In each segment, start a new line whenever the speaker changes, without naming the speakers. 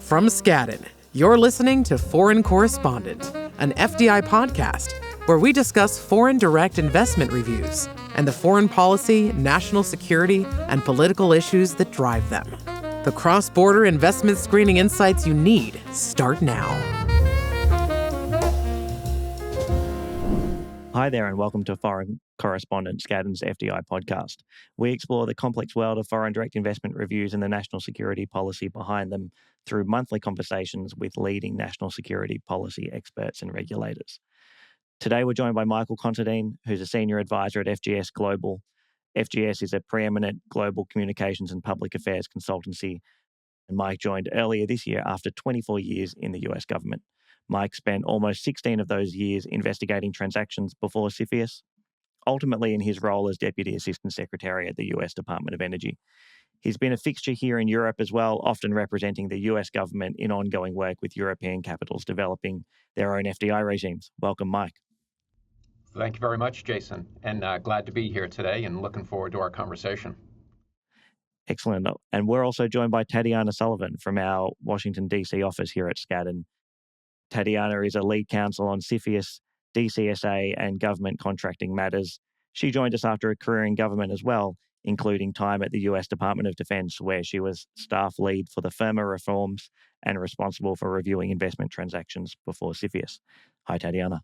From Skadden, you're listening to Foreign Correspondent, an FDI podcast where we discuss foreign direct investment reviews and the foreign policy, national security, and political issues that drive them. The cross-border investment screening insights you need start now.
Hi there and welcome to Foreign Correspondent, Skadden's FDI podcast. We explore the complex world of foreign direct investment reviews and the national security policy behind them through monthly conversations with leading national security policy experts and regulators. Today we're joined by Michael Considine, who's a senior advisor at FGS Global. FGS is a preeminent global communications and public affairs consultancy, and Mike joined earlier this year after 24 years in the US government. Mike spent almost 16 of those years investigating transactions before CFIUS, ultimately in his role as Deputy Assistant Secretary at the US Department of Energy. He's been a fixture here in Europe as well, often representing the US government in ongoing work with European capitals developing their own FDI regimes. Welcome, Mike.
Thank you very much, Jason, and glad to be here today and looking forward to our conversation.
Excellent. And we're also joined by Tatiana Sullivan from our Washington, D.C. office here at Skadden. Tatiana is a lead counsel on CFIUS, DCSA, and government contracting matters. She joined us after a career in government as well, including time at the US Department of Defense, where she was staff lead for the FIRMA reforms and responsible for reviewing investment transactions before CFIUS. Hi, Tatiana.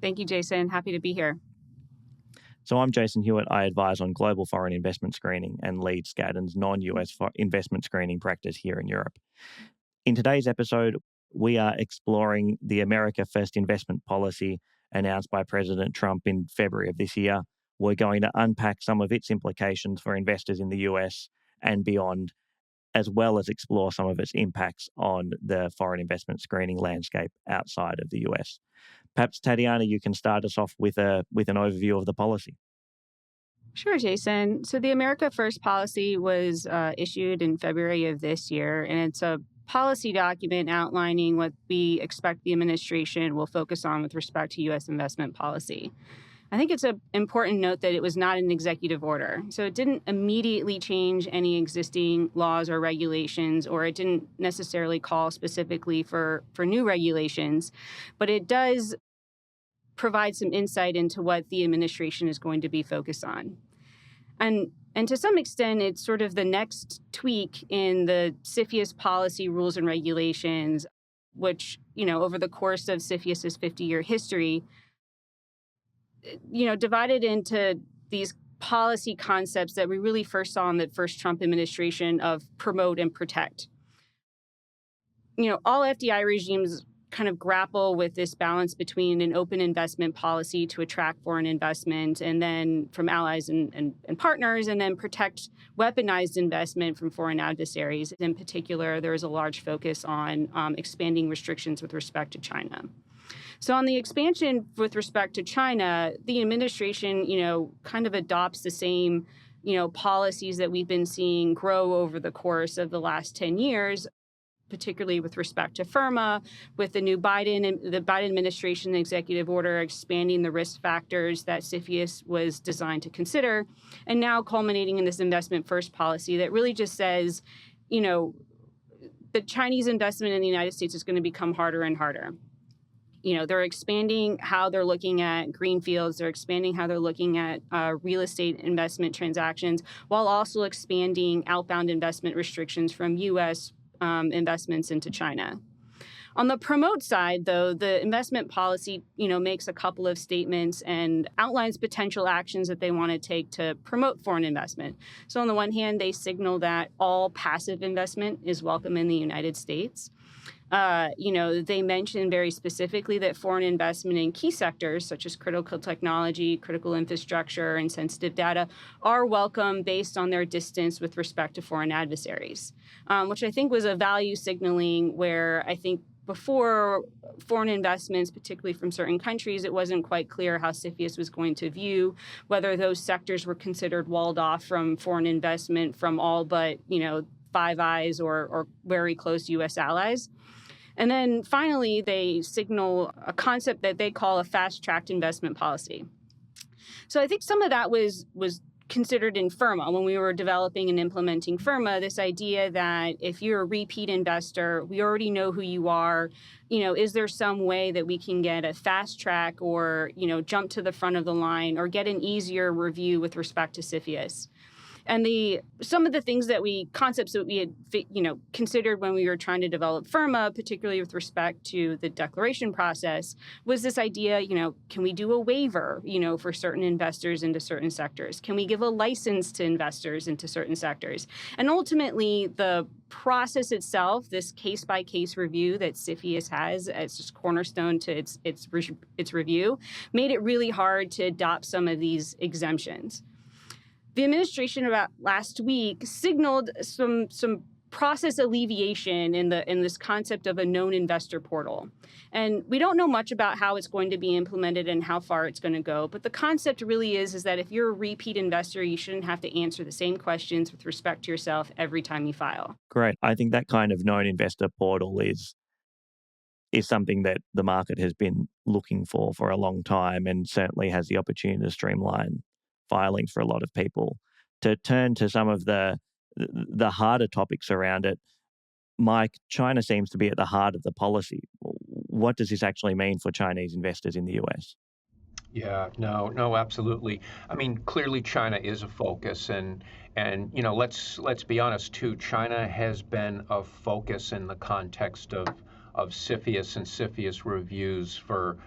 Thank you, Jason. Happy to be here.
So I'm Jason Hewitt. I advise on global foreign investment screening and lead Skadden's non-US investment screening practice here in Europe. In today's episode, we are exploring the America First investment policy announced by President Trump in February of this year. We're going to unpack some of its implications for investors in the US and beyond, as well as explore some of its impacts on the foreign investment screening landscape outside of the US. Perhaps, Tatiana, you can start us off with an overview of the policy.
Sure, Jason. So the America First policy was issued in February of this year, and it's a policy document outlining what we expect the administration will focus on with respect to U.S. investment policy. I think it's an important note that it was not an executive order. So it didn't immediately change any existing laws or regulations, or it didn't necessarily call specifically for new regulations, but it does provide some insight into what the administration is going to be focused on. And to some extent, it's sort of the next tweak in the CFIUS policy rules and regulations, which, over the course of CFIUS's 50-year history, divided into these policy concepts that we really first saw in the first Trump administration of promote and protect. All FDI regimes kind of grapple with this balance between an open investment policy to attract foreign investment and then from allies and partners, and then protect weaponized investment from foreign adversaries. In particular, there is a large focus on expanding restrictions with respect to China. So on the expansion with respect to China, the administration, kind of adopts the same, policies that we've been seeing grow over the course of the last 10 years, particularly with respect to FIRMA, with the Biden administration executive order expanding the risk factors that CFIUS was designed to consider, and now culminating in this investment first policy that really just says, the Chinese investment in the United States is going to become harder and harder. They're expanding how they're looking at greenfields. They're expanding how they're looking at real estate investment transactions, while also expanding outbound investment restrictions from U.S. Investments into China. On the promote side, though, the investment policy, makes a couple of statements and outlines potential actions that they want to take to promote foreign investment. So on the one hand, they signal that all passive investment is welcome in the United States. They mention very specifically that foreign investment in key sectors such as critical technology, critical infrastructure, and sensitive data are welcome based on their distance with respect to foreign adversaries, which I think was a value signaling where I think before foreign investments, particularly from certain countries, it wasn't quite clear how CFIUS was going to view whether those sectors were considered walled off from foreign investment from all but, Five Eyes or very close U.S. allies. And then finally, they signal a concept that they call a fast-tracked investment policy. So I think some of that was considered in FIRMA when we were developing and implementing FIRMA, this idea that if you're a repeat investor, we already know who you are. Is there some way that we can get a fast track or, jump to the front of the line or get an easier review with respect to CFIUS? And some of the concepts that we had, considered when we were trying to develop FIRMA, particularly with respect to the declaration process, was this idea, can we do a waiver, for certain investors into certain sectors? Can we give a license to investors into certain sectors? And ultimately, the process itself, this case-by-case review that CFIUS has as just cornerstone to its review, made it really hard to adopt some of these exemptions. The administration about last week signaled some process alleviation in this concept of a known investor portal. And we don't know much about how it's going to be implemented and how far it's going to go. But the concept really is that if you're a repeat investor, you shouldn't have to answer the same questions with respect to yourself every time you file.
Great. I think that kind of known investor portal is something that the market has been looking for a long time, and certainly has the opportunity to streamline filing for a lot of people. To turn to some of the harder topics around it, Mike, China seems to be at the heart of the policy. What does this actually mean for Chinese investors in the US?
Yeah, no, absolutely. I mean, clearly China is a focus, and let's be honest too. China has been a focus in the context of CFIUS and CFIUS reviews for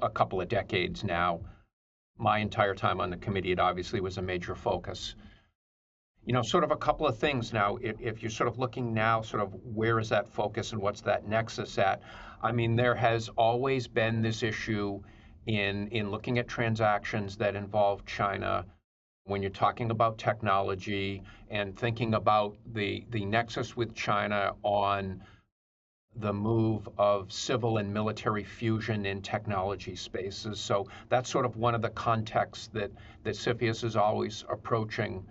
a couple of decades now. My entire time on the committee, it obviously was a major focus. Sort of a couple of things now, if you're sort of looking now, sort of where is that focus and what's that nexus at? I mean, there has always been this issue in looking at transactions that involve China when you're talking about technology and thinking about the nexus with China on the move of civil and military fusion in technology spaces. So that's sort of one of the contexts that CFIUS is always approaching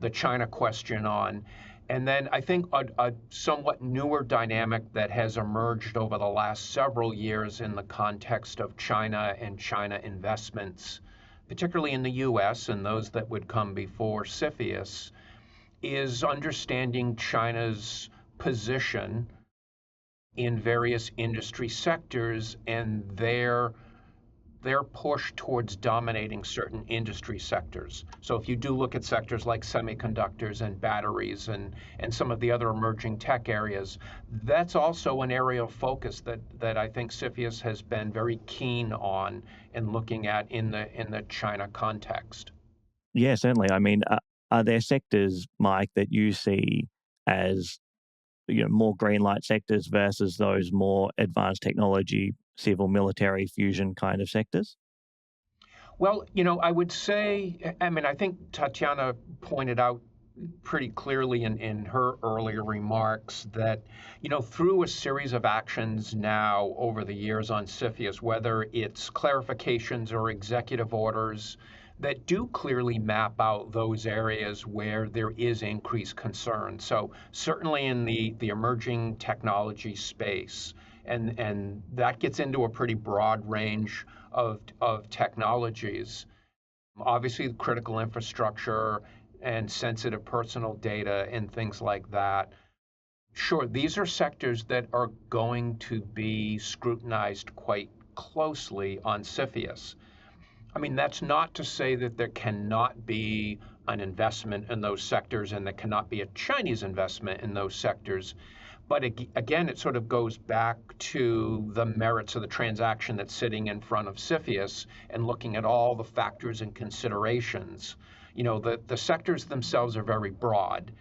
the China question on. And then I think a somewhat newer dynamic that has emerged over the last several years in the context of China and China investments, particularly in the US and those that would come before CFIUS, is understanding China's position in various industry sectors and their push towards dominating certain industry sectors. So if you do look at sectors like semiconductors and batteries and some of the other emerging tech areas, that's also an area of focus that I think CFIUS has been very keen on and looking at in the China context.
Yeah, certainly. I mean, are there sectors, Mike, that you see as more green light sectors versus those more advanced technology, civil, military fusion kind of sectors?
Well, I would say, I think Tatiana pointed out pretty clearly in her earlier remarks that, through a series of actions now over the years on CFIUS, whether it's clarifications or executive orders that do clearly map out those areas where there is increased concern. So certainly in the emerging technology space, and that gets into a pretty broad range of technologies. Obviously, critical infrastructure and sensitive personal data and things like that. Sure, these are sectors that are going to be scrutinized quite closely on CFIUS. I mean, that's not to say that there cannot be an investment in those sectors and there cannot be a Chinese investment in those sectors. But again, it sort of goes back to the merits of the transaction that's sitting in front of CFIUS and looking at all the factors and considerations. The sectors themselves are very broad.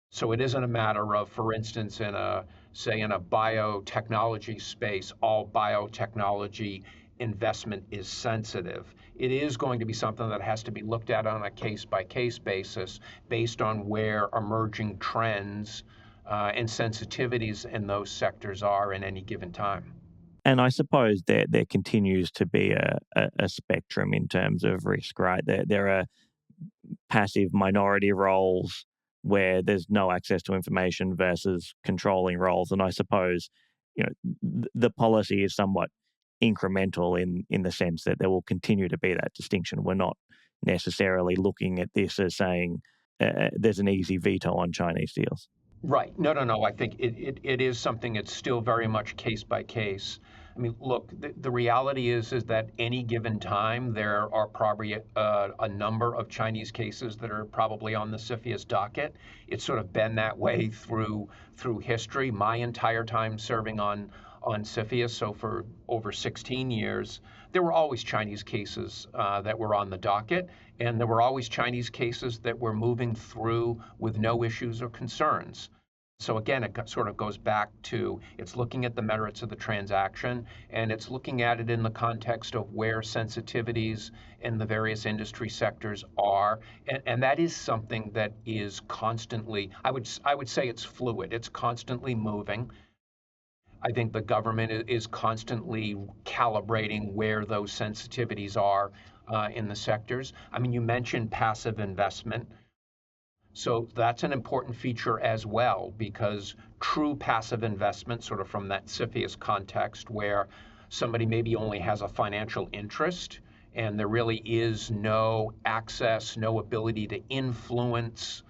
So it isn't a matter of, for instance, in a biotechnology space, all biotechnology investment is sensitive. It is going to be something that has to be looked at on a case-by-case basis based on where emerging trends and sensitivities in those sectors are in any given time.
And I suppose there continues to be a spectrum in terms of risk, right? There are passive minority roles where there's no access to information versus controlling roles. And I suppose, the policy is somewhat incremental in the sense that there will continue to be that distinction. We're not necessarily looking at this as saying there's an easy veto on Chinese deals.
Right. No. I think it is something that's still very much case by case. I mean, look, the reality is that any given time there are probably a number of Chinese cases that are probably on the CFIUS docket. It's sort of been that way through history. My entire time serving on CFIUS, so for over 16 years, there were always Chinese cases that were on the docket, and there were always Chinese cases that were moving through with no issues or concerns. So again, it sort of goes back to it's looking at the merits of the transaction, and it's looking at it in the context of where sensitivities in the various industry sectors are, and that is something that is constantly, I would say it's fluid. It's constantly moving. I think the government is constantly calibrating where those sensitivities are in the sectors. I mean, you mentioned passive investment. So that's an important feature as well, because true passive investment, sort of from that CFIUS context where somebody maybe only has a financial interest and there really is no access, no ability to influence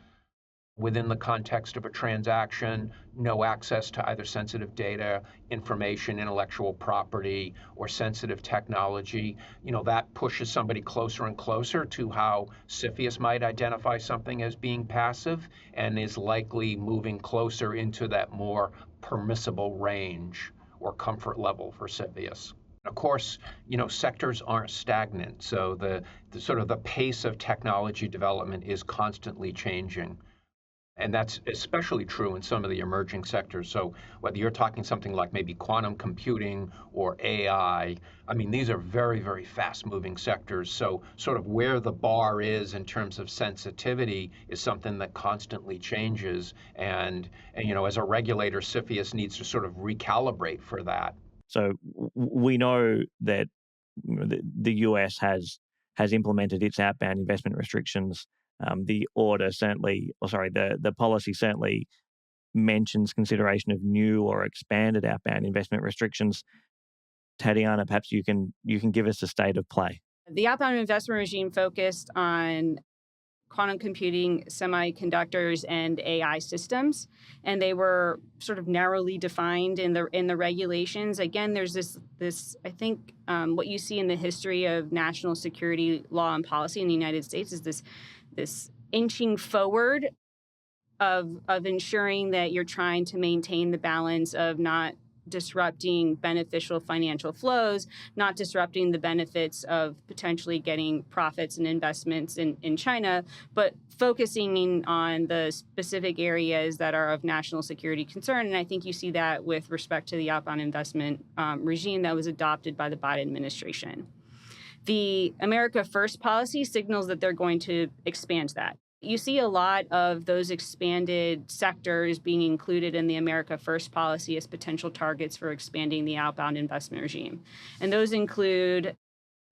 within the context of a transaction, no access to either sensitive data, information, intellectual property, or sensitive technology, that pushes somebody closer and closer to how CFIUS might identify something as being passive and is likely moving closer into that more permissible range or comfort level for CFIUS. Of course, sectors aren't stagnant, so the sort of the pace of technology development is constantly changing. And that's especially true in some of the emerging sectors. So whether you're talking something like maybe quantum computing or AI, I mean, these are very, very fast-moving sectors. So sort of where the bar is in terms of sensitivity is something that constantly changes. And as a regulator, CFIUS needs to sort of recalibrate for that.
So we know that the US has implemented its outbound investment restrictions. The policy certainly mentions consideration of new or expanded outbound investment restrictions. Tatiana, perhaps you can give us a state of play.
The outbound investment regime focused on quantum computing, semiconductors, and AI systems, and they were sort of narrowly defined in the regulations. Again, there's this I think what you see in the history of national security law and policy in the United States is this inching forward of ensuring that you're trying to maintain the balance of not disrupting beneficial financial flows, not disrupting the benefits of potentially getting profits and investments in China, but focusing on the specific areas that are of national security concern. And I think you see that with respect to the outbound investment regime that was adopted by the Biden administration. The America First policy signals that they're going to expand that. You see a lot of those expanded sectors being included in the America First policy as potential targets for expanding the outbound investment regime. And those include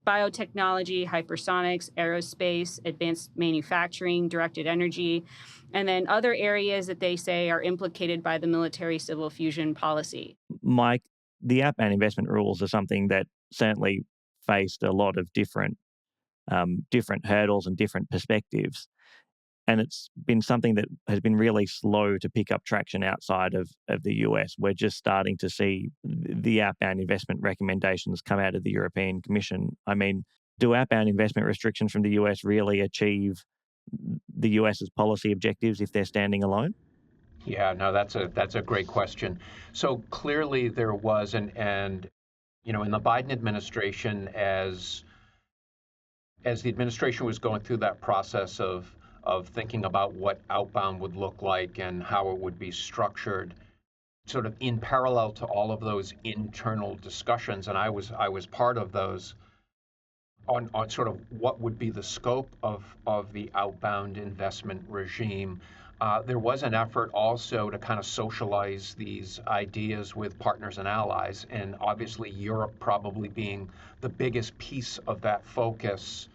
biotechnology, hypersonics, aerospace, advanced manufacturing, directed energy, and then other areas that they say are implicated by the military-civil fusion policy.
Mike, the outbound investment rules are something that certainly faced a lot of different hurdles and different perspectives. And it's been something that has been really slow to pick up traction outside of the US. We're just starting to see the outbound investment recommendations come out of the European Commission. I mean, do outbound investment restrictions from the US really achieve the US's policy objectives if they're standing alone?
Yeah, no, that's a great question. So clearly there was in the Biden administration, as the administration was going through that process of thinking about what outbound would look like and how it would be structured, sort of in parallel to all of those internal discussions, and I was part of those on sort of what would be the scope of the outbound investment regime. There was an effort also to kind of socialize these ideas with partners and allies, and obviously Europe probably being the biggest piece of that focus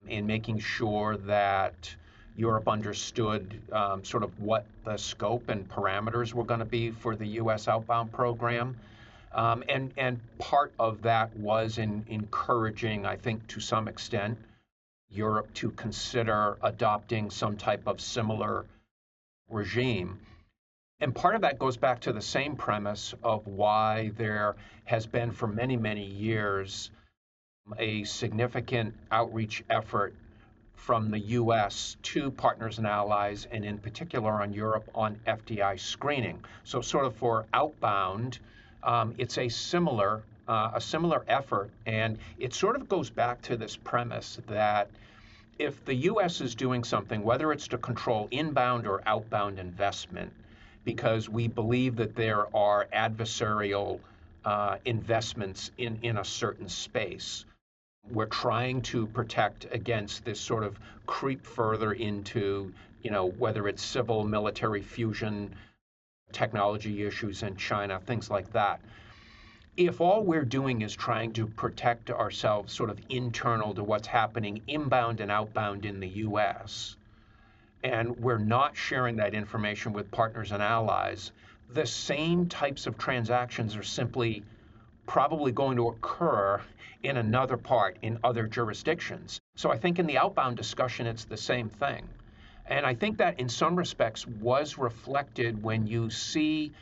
in making sure that Europe understood sort of what the scope and parameters were going to be for the U.S. outbound program. And part of that was in encouraging, I think, to some extent, Europe to consider adopting some type of similar regime. And part of that goes back to the same premise of why there has been for many, many years a significant outreach effort from the US to partners and allies, and in particular on Europe, on FDI screening. So sort of for outbound, it's a similar effort, and it sort of goes back to this premise that if the US is doing something, whether it's to control inbound or outbound investment, because we believe that there are adversarial investments in a certain space, we're trying to protect against this sort of creep further into, whether it's civil, military fusion, technology issues in China, things like that. If all we're doing is trying to protect ourselves sort of internal to what's happening inbound and outbound in the US, and we're not sharing that information with partners and allies, the same types of transactions are simply probably going to occur in another part, in other jurisdictions. So I think in the outbound discussion, it's the same thing. And I think that in some respects was reflected when you see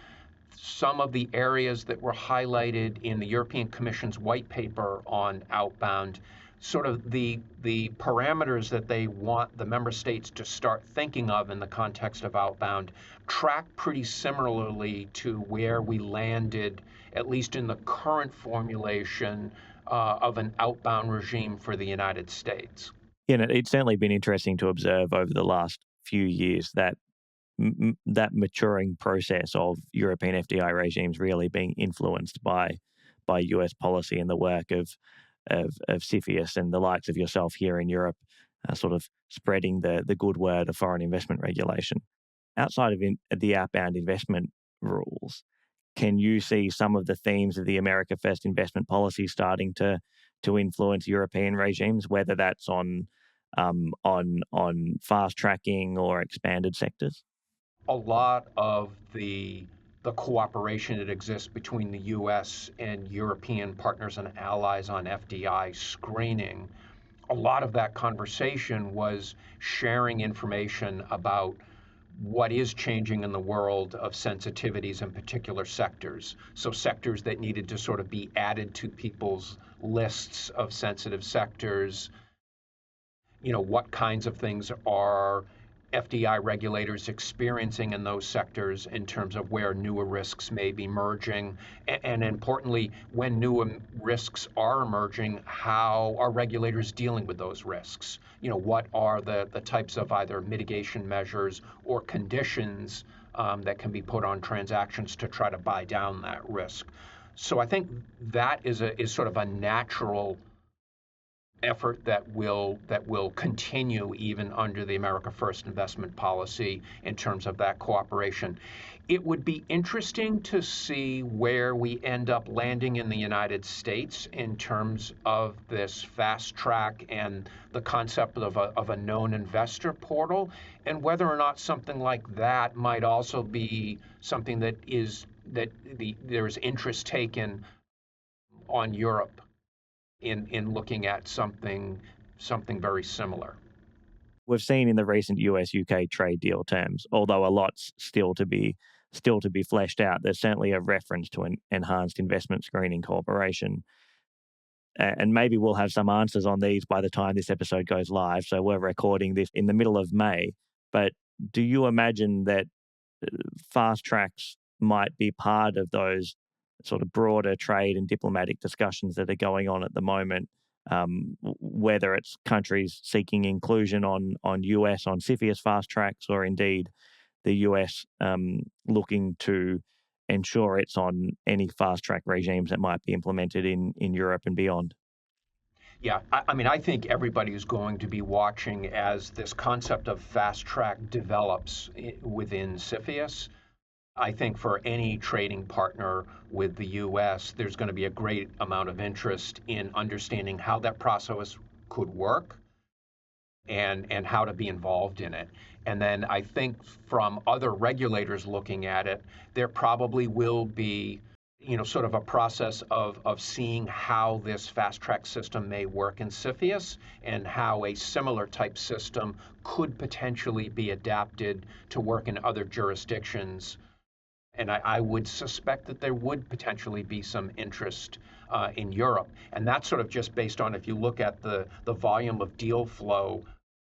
some of the areas that were highlighted in the European Commission's white paper on outbound, sort of the parameters that they want the member states to start thinking of in the context of outbound track pretty similarly to where we landed, at least in the current formulation of an outbound regime for the United States.
Yeah, it's certainly been interesting to observe over the last few years that that maturing process of European FDI regimes really being influenced by US policy and the work of CFIUS and the likes of yourself here in Europe, sort of spreading the good word of foreign investment regulation. Outside of the outbound investment rules, can you see some of the themes of the America First investment policy starting to influence European regimes, whether that's on fast tracking or expanded sectors?
A lot of the cooperation that exists between the US and European partners and allies on FDI screening, a lot of that conversation was sharing information about what is changing in the world of sensitivities in particular sectors. So sectors that needed to sort of be added to people's lists of sensitive sectors. What kinds of things are FDI regulators experiencing in those sectors in terms of where newer risks may be emerging, and importantly, when new risks are emerging, how are regulators dealing with those risks? What are the types of either mitigation measures or conditions that can be put on transactions to try to buy down that risk? So I think that is sort of a natural effort that will continue even under the America First investment policy in terms of that cooperation. It would be interesting to see where we end up landing in the United States in terms of this fast track and the concept of a known investor portal, and whether or not something like that might also be something that there's interest taken on Europe in looking at something very similar.
We've seen in the recent US-UK trade deal terms, although a lot's still to be fleshed out, there's certainly a reference to an enhanced investment screening cooperation. And maybe we'll have some answers on these by the time this episode goes live. So we're recording this in the middle of May. But do you imagine that fast tracks might be part of those sort of broader trade and diplomatic discussions that are going on at the moment, whether it's countries seeking inclusion on US on CFIUS fast tracks, or indeed the US looking to ensure it's on any fast track regimes that might be implemented in Europe and beyond?
Yeah, I think everybody is going to be watching as this concept of fast track develops within CFIUS. I think for any trading partner with the U.S., there's going to be a great amount of interest in understanding how that process could work and how to be involved in it. And then I think from other regulators looking at it, there probably will be sort of a process of seeing how this fast track system may work in CFIUS and how a similar type system could potentially be adapted to work in other jurisdictions. And I would suspect that there would potentially be some interest in Europe. And that's sort of just based on, if you look at the volume of deal flow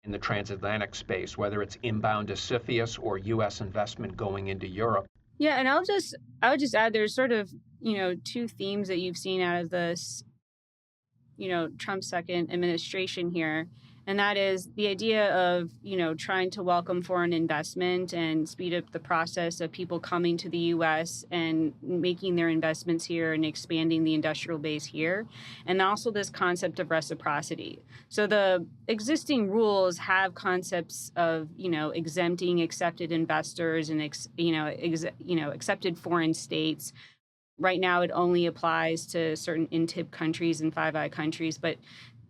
in the transatlantic space, whether it's inbound to CFIUS or U.S. investment going into Europe.
Yeah, and I would just add, there's sort of, two themes that you've seen out of this, Trump's second administration here. And that is the idea of, trying to welcome foreign investment and speed up the process of people coming to the U.S. and making their investments here and expanding the industrial base here. And also this concept of reciprocity. So the existing rules have concepts of, exempting accepted investors and, accepted foreign states. Right now, it only applies to certain INTIB countries and Five Eye countries, but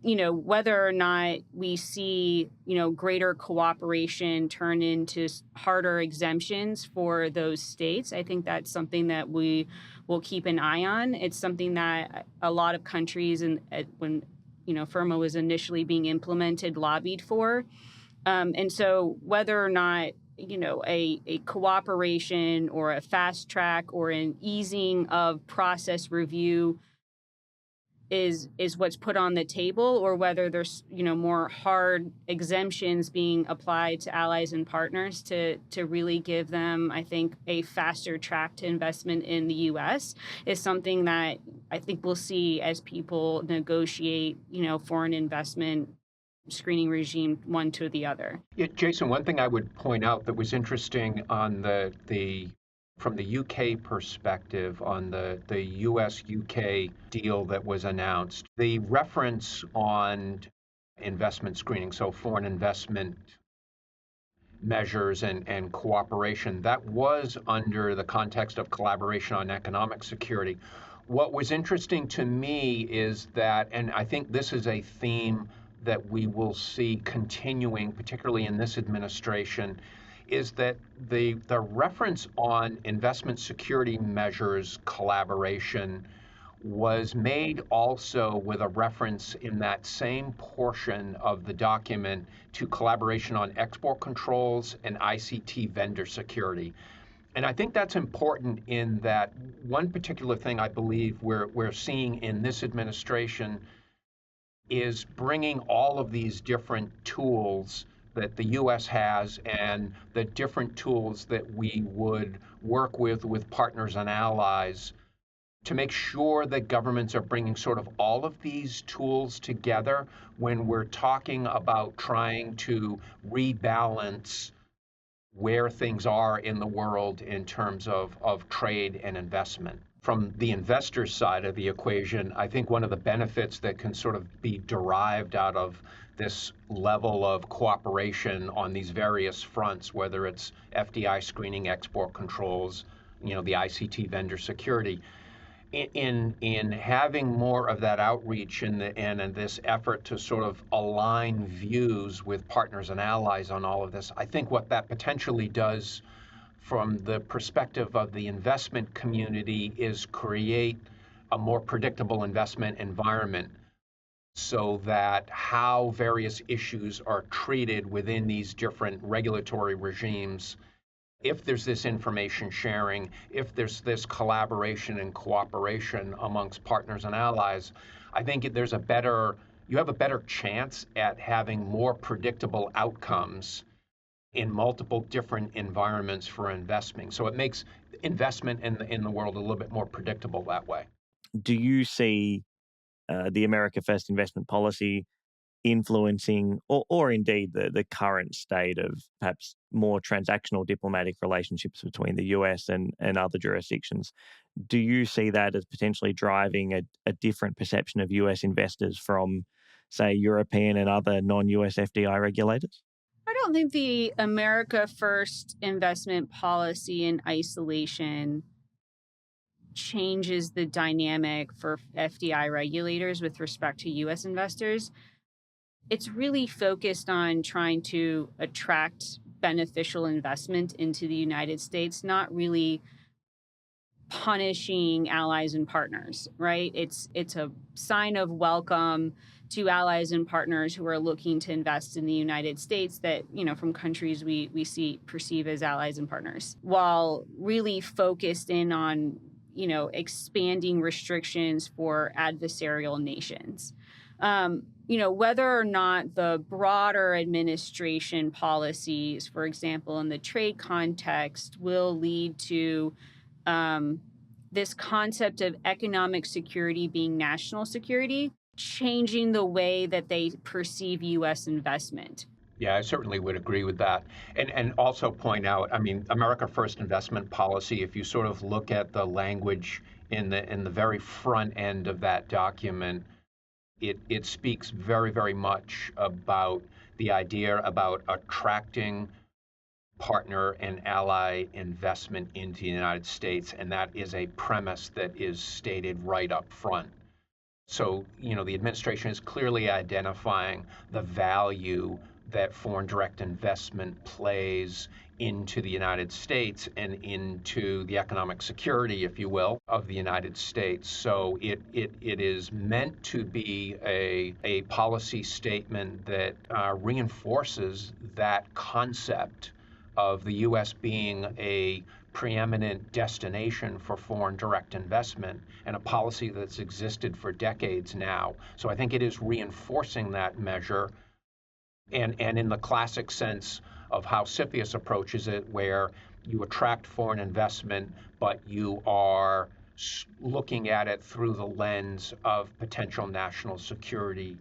whether or not we see, greater cooperation turn into harder exemptions for those states, I think that's something that we will keep an eye on. It's something that a lot of countries, when FIRMA was initially being implemented, lobbied for. And so whether or not a cooperation or a fast track or an easing of process review is what's put on the table, or whether there's more hard exemptions being applied to allies and partners to really give them, I think, a faster track to investment in the U.S. is something that I think we'll see as people negotiate foreign investment screening regime one to the other.
Yeah, Jason, one thing I would point out that was interesting on from the UK perspective, on the US-UK deal that was announced, the reference on investment screening, so foreign investment measures and cooperation, that was under the context of collaboration on economic security. What was interesting to me is that, and I think this is a theme that we will see continuing, particularly in this administration, is that the reference on investment security measures collaboration was made also with a reference in that same portion of the document to collaboration on export controls and ICT vendor security. And I think that's important in that one particular thing I believe we're seeing in this administration is bringing all of these different tools that the U.S. has and the different tools that we would work with partners and allies to make sure that governments are bringing sort of all of these tools together when we're talking about trying to rebalance where things are in the world in terms of trade and investment. From the investor side of the equation, I think one of the benefits that can sort of be derived out of this level of cooperation on these various fronts, whether it's FDI screening, export controls, the ICT vendor security, in having more of that outreach and this effort to sort of align views with partners and allies on all of this, I think what that potentially does from the perspective of the investment community is create a more predictable investment environment so that how various issues are treated within these different regulatory regimes, if there's this information sharing, if there's this collaboration and cooperation amongst partners and allies, I think you have a better chance at having more predictable outcomes in multiple different environments for investing. So it makes investment in the world a little bit more predictable that way.
Do you see the America First investment policy influencing or indeed the current state of perhaps more transactional diplomatic relationships between the US and other jurisdictions? Do you see that as potentially driving a different perception of US investors from, say, European and other non-US FDI regulators?
I don't think the America First investment policy in isolation changes the dynamic for FDI regulators with respect to U.S. investors. It's really focused on trying to attract beneficial investment into the United States, not really punishing allies and partners, right? It's a sign of welcome to allies and partners who are looking to invest in the United States that, from countries we perceive as allies and partners, while really focused in on, expanding restrictions for adversarial nations. Whether or not the broader administration policies, for example, in the trade context, will lead to this concept of economic security being national security, changing the way that they perceive U.S. investment.
Yeah, I certainly would agree with that. And also point out, I mean, America First investment policy, if you sort of look at the language in the very front end of that document, it speaks very, very much about the idea about attracting partner and ally investment into the United States, and that is a premise that is stated right up front. So, the administration is clearly identifying the value that foreign direct investment plays into the United States and into the economic security, if you will, of the United States. So it is meant to be a policy statement that reinforces that concept of the U.S. being a preeminent destination for foreign direct investment, and a policy that's existed for decades now. So I think it is reinforcing that measure, and in the classic sense of how CFIUS approaches it, where you attract foreign investment, but you are looking at it through the lens of potential national security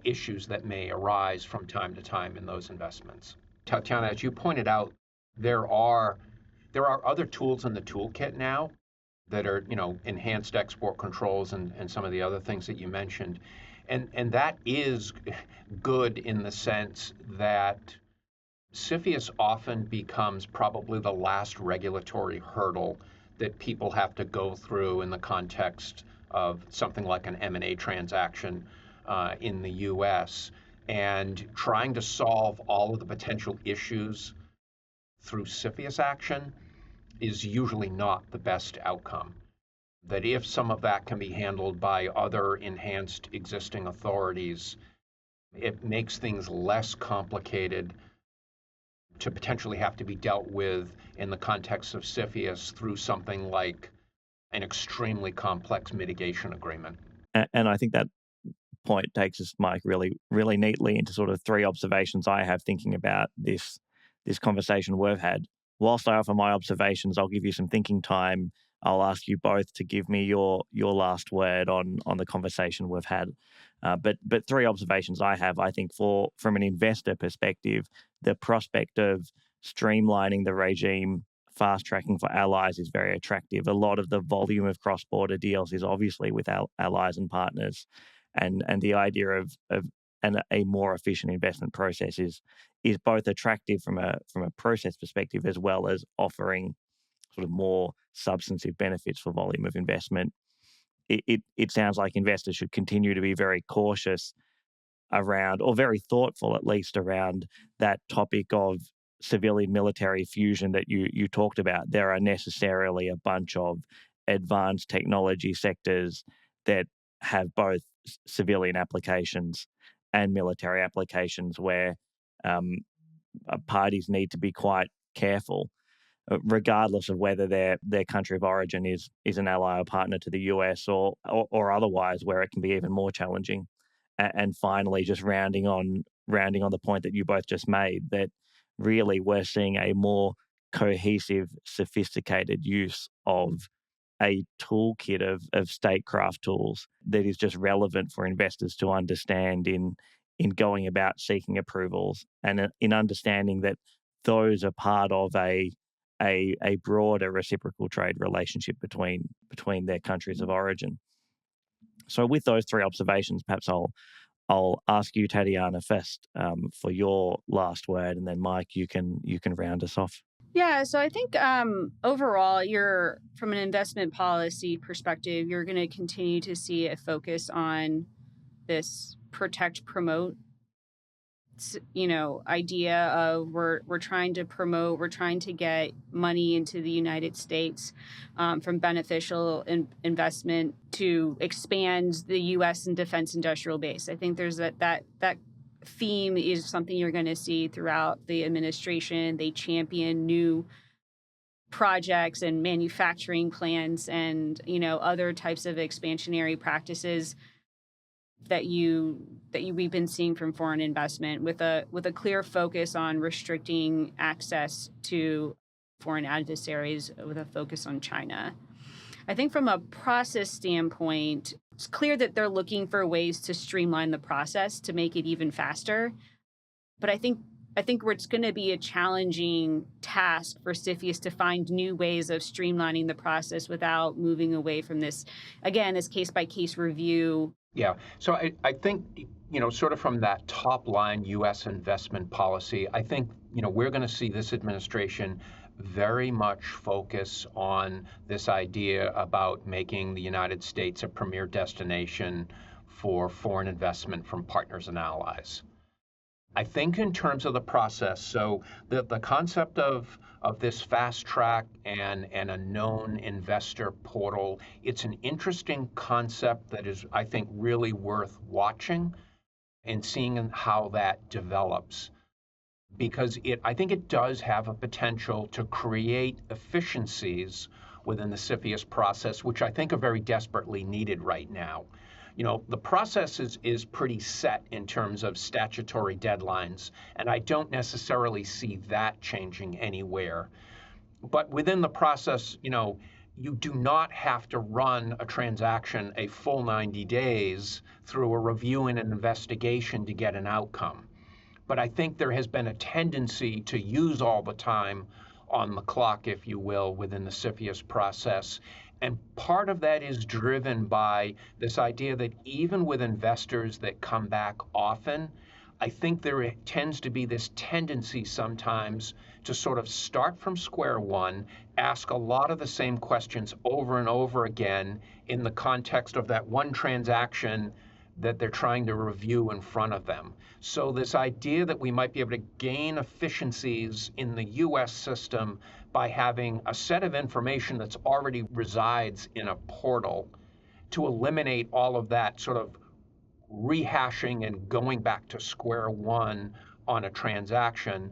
issues that may arise from time to time in those investments. Tatiana, as you pointed out, there are other tools in the toolkit now that are, enhanced export controls and some of the other things that you mentioned. And that is good in the sense that CFIUS often becomes probably the last regulatory hurdle that people have to go through in the context of something like an M&A transaction in the U.S. And trying to solve all of the potential issues through CFIUS action is usually not the best outcome. That if some of that can be handled by other enhanced existing authorities, it makes things less complicated to potentially have to be dealt with in the context of CFIUS through something like an extremely complex mitigation agreement.
And I think that point takes us, Mike, really, really neatly into sort of three observations I have thinking about this conversation we've had. Whilst I offer my observations, I'll give you some thinking time. I'll ask you both to give me your last word on the conversation we've had. But three observations I have, I think, from an investor perspective, the prospect of streamlining the regime, fast tracking for allies is very attractive. A lot of the volume of cross-border deals is obviously with allies and partners, and the idea of a more efficient investment process is both attractive from a process perspective, as well as offering sort of more substantive benefits for volume of investment. It sounds like investors should continue to be very cautious around, or very thoughtful at least, around that topic of civilian military fusion that you talked about. There are necessarily a bunch of advanced technology sectors that have both civilian applications and military applications where parties need to be quite careful, regardless of whether their country of origin is an ally or partner to the US or otherwise, where it can be even more challenging. And finally, just rounding on the point that you both just made, that really we're seeing a more cohesive, sophisticated use of a toolkit of statecraft tools that is just relevant for investors to understand in going about seeking approvals, and in understanding that those are part of a broader reciprocal trade relationship between their countries of origin. So with those three observations, perhaps I'll ask you, Tatiana, first for your last word, and then Mike, you can round us off.
Yeah, so I think overall, from an investment policy perspective, you're going to continue to see a focus on this protect, promote idea of we're trying to promote, we're trying to get money into the United States from beneficial investment to expand the U.S. and defense industrial base. I think there's that theme is something you're going to see throughout the administration. They champion new projects and manufacturing plants and other types of expansionary practices that we've been seeing from foreign investment with a clear focus on restricting access to foreign adversaries with a focus on China. I think from a process standpoint, it's clear that they're looking for ways to streamline the process to make it even faster. But I think it's going to be a challenging task for CFIUS to find new ways of streamlining the process without moving away from this case-by-case review.
Yeah. So I think, sort of from that top line U.S. investment policy, I think, we're going to see this administration very much focus on this idea about making the United States a premier destination for foreign investment from partners and allies. I think in terms of the process, so the concept of this fast track and a known investor portal, it's an interesting concept that is, I think, really worth watching and seeing how that develops. Because I think it does have a potential to create efficiencies within the CFIUS process, which I think are very desperately needed right now. The process is pretty set in terms of statutory deadlines, and I don't necessarily see that changing anywhere. But within the process, you do not have to run a transaction a full 90 days through a review and an investigation to get an outcome. But I think there has been a tendency to use all the time on the clock, if you will, within the CFIUS process. And part of that is driven by this idea that even with investors that come back often, I think there tends to be this tendency sometimes to sort of start from square one, ask a lot of the same questions over and over again in the context of that one transaction that they're trying to review in front of them. So this idea that we might be able to gain efficiencies in the U.S. system by having a set of information that's already resides in a portal to eliminate all of that sort of rehashing and going back to square one on a transaction,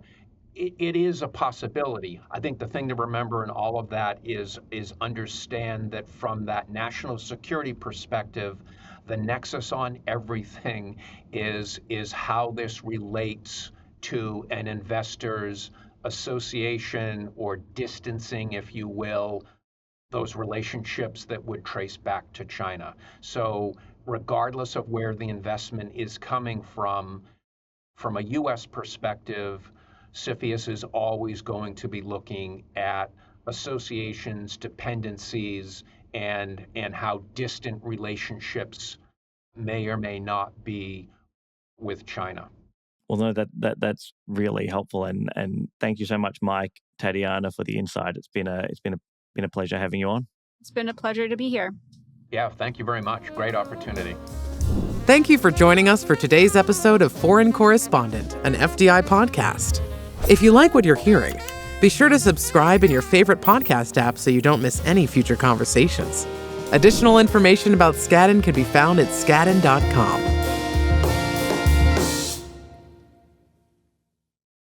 it is a possibility. I think the thing to remember in all of that is understand that from that national security perspective, the nexus on everything is how this relates to an investor's association or distancing, if you will, those relationships that would trace back to China. So regardless of where the investment is coming from a U.S. perspective, CFIUS is always going to be looking at associations, dependencies, and how distant relationships may or may not be with China.
Well, no, that's really helpful, and thank you so much, Mike, Tatiana, for the insight. It's been a pleasure having you on.
It's been a pleasure to be here.
Yeah, thank you very much. Great opportunity.
Thank you for joining us for today's episode of Foreign Correspondent, an FDI podcast. If you like what you're hearing, be sure to subscribe in your favorite podcast app so you don't miss any future conversations. Additional information about Skadden can be found at skadden.com.